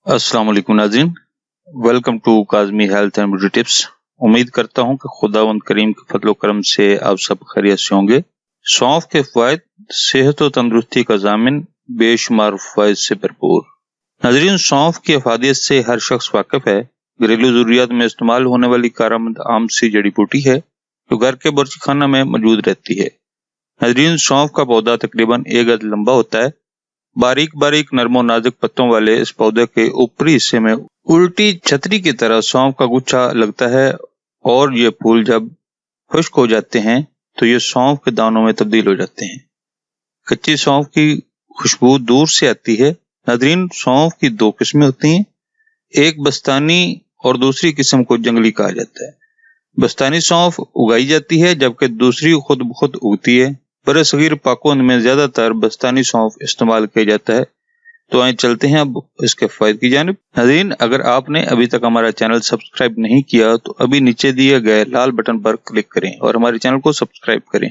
अस्सलाम वालेकुम नाज़रीन, welcome to Kazmi health and beauty tips. उम्मीद करता हूं कि खुदावंद करीम के फजल करम से आप सब खैरियत से होंगे। सौंफ के फ़वाइद सेहत और तंदुरुस्ती का ज़ामिन, बेशुमार फ़वाइद से भरपूर। नाज़रीन, सौंफ की अफादियत से हर शख्स वाकिफ है। घरेलू ज़रूरियात में इस्तेमाल होने वाली कारआमद आम सी जड़ी बूटी है जो घर के बुर्ज खाना में मौजूद रहती है। नाज़रीन, सौंफ का पौधा तकरीबन 1 गज लंबा होता है। बारीक बारीक नरमो नाजुक पत्तों वाले इस पौधे के ऊपरी हिस्से में उल्टी छतरी की तरह सौंफ का गुच्छा लगता है और ये फूल जब खुश्क हो जाते हैं तो ये सौंफ के दानों में तब्दील हो जाते हैं। कच्ची सौंफ की खुशबू दूर से आती है। नाज़रीन, सौंफ की 2 किस्में होती हैं, एक बस्तानी और दूसरी किस्म को जंगली कहा जाता है। बस्तानी सौंफ उगाई जाती है जबकि दूसरी खुद ब खुद उगती है। बरसगीर पाकोंद में ज्यादातर बस्तानी सौंफ इस्तेमाल किया जाता है। तो आइए चलते हैं अब इसके फायदे की जानिब। नाज़रीन, अगर आपने अभी तक हमारा चैनल सब्सक्राइब नहीं किया तो अभी नीचे दिए गए लाल बटन पर क्लिक करें और हमारे चैनल को सब्सक्राइब करें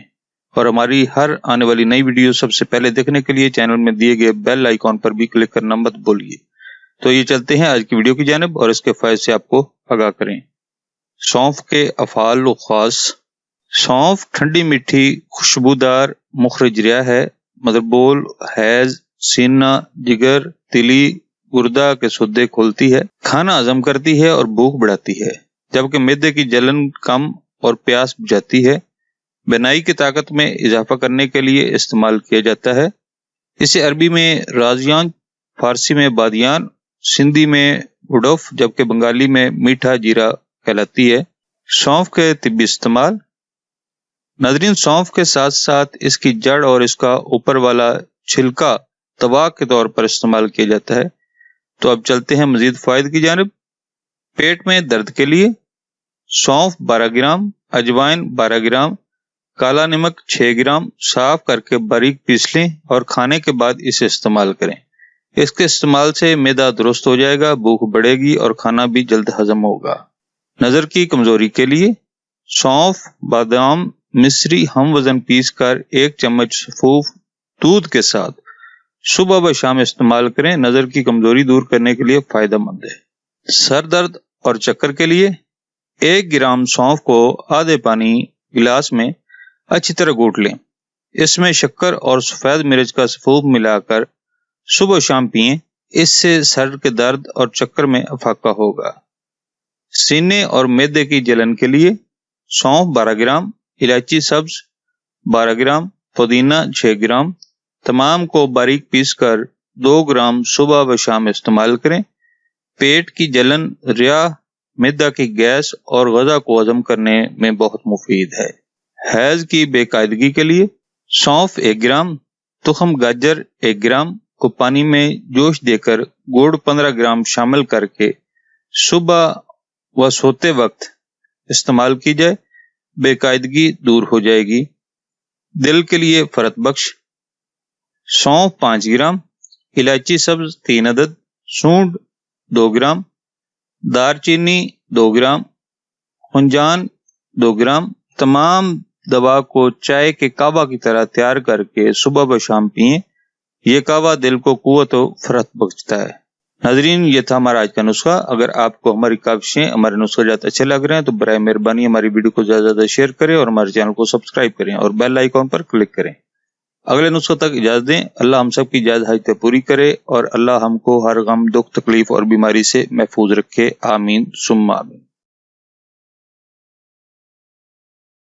और हमारी हर आने वाली नई वीडियो सबसे पहले देखने के लिए चैनल में दिए गए बेल आइकॉन पर भी क्लिक करना मत भूलिए। तो ये चलते हैं आज की वीडियो की जानिब और इसके फायदे से आपको आगाह करें। सौंफ के अफ़ाल व खास। सौंफ ठंडी मीठी खुशबूदार मुखरिज रिया है। मदरबोल, हैज, सीना, जिगर, तिली, गुर्दा के सुद्दे खोलती है, खाना हजम करती है और भूख बढ़ाती है, जबकि मैदे की जलन कम और प्यास बुझाती है। बिनाई की ताकत में इजाफा करने के लिए इस्तेमाल किया जाता है। इसे अरबी में राजियान, फारसी में बादियान, सिंधी में उडफ जबकि बंगाली में मीठा जीरा कहलाती है। सौंफ के तिब्बी इस्तेमाल। नाज़रीन, सौंफ के साथ साथ इसकी जड़ और इसका ऊपर वाला छिलका दवा के तौर पर इस्तेमाल किया जाता है। तो अब चलते हैं मजीद फायदे की जानिब। पेट में दर्द के लिए सौंफ 12 ग्राम, अजवाइन 12 ग्राम, काला नमक 6 ग्राम साफ करके बारीक पीस लें और खाने के बाद इसे इस्तेमाल करें। इसके इस्तेमाल से मैदा दुरुस्त हो जाएगा, भूख बढ़ेगी और खाना भी जल्द हजम होगा। नजर की कमजोरी के लिए सौंफ, बादाम, मिश्री हम वजन पीस कर 1 चम्मच सफूफ दूध के साथ सुबह व शाम इस्तेमाल करें। नजर की कमजोरी दूर करने के लिए फायदेमंद है। सर दर्द और चक्कर के लिए 1 ग्राम सौंफ को आधे पानी गिलास में अच्छी तरह घोट लें। इसमें शक्कर और सफेद मिर्च का सफूफ मिलाकर सुबह शाम पिएं। इससे सर के दर्द और चक्कर में अफाका होगा। सीने और मैदे की जलन के लिए सौंफ 12 ग्राम, इलायची सब्ज 12 ग्राम, पुदीना 6 ग्राम, तमाम को बारीक पीसकर 2 ग्राम सुबह व शाम इस्तेमाल करें। पेट की जलन, रिया, मैदा की गैस और गज़ा को हजम करने में बहुत मुफीद है। हैज की बेकायदगी के लिए सौंफ 1 ग्राम, तुखम गाजर 1 ग्राम को पानी में जोश देकर गुड़ 15 ग्राम शामिल करके सुबह व सोते वक्त इस्तेमाल की जाए, बेकायदगी दूर हो जाएगी। दिल के लिए फरत बख्श सौंफ 5 ग्राम, इलायची सब्ज 3 अदद, सूंड 2 ग्राम, दारचीनी 2 ग्राम, खुंजान 2 ग्राम, तमाम दवा को चाय के कावा की तरह तैयार करके सुबह व शाम पिएं। ये कावा दिल को कुव्वत व फरत बख्शता है। नाज़रीन, ये था हमारा आज का नुस्खा। अगर आपको हमारी काविशें, हमारे नुस्खे अच्छे लग रहे हैं तो बराए मेहरबानी हमारी वीडियो को ज्यादा ज्यादा शेयर करें और हमारे चैनल को सब्सक्राइब करें और बेल आइकॉन पर क्लिक करें। अगले नुस्खे तक इजाजत दें। अल्लाह हम सब की जायज़ हाजतें पूरी करे और अल्लाह हमको हर गम, दुख, तकलीफ और बीमारी से महफूज रखे। आमीन सुम्मा आमीन।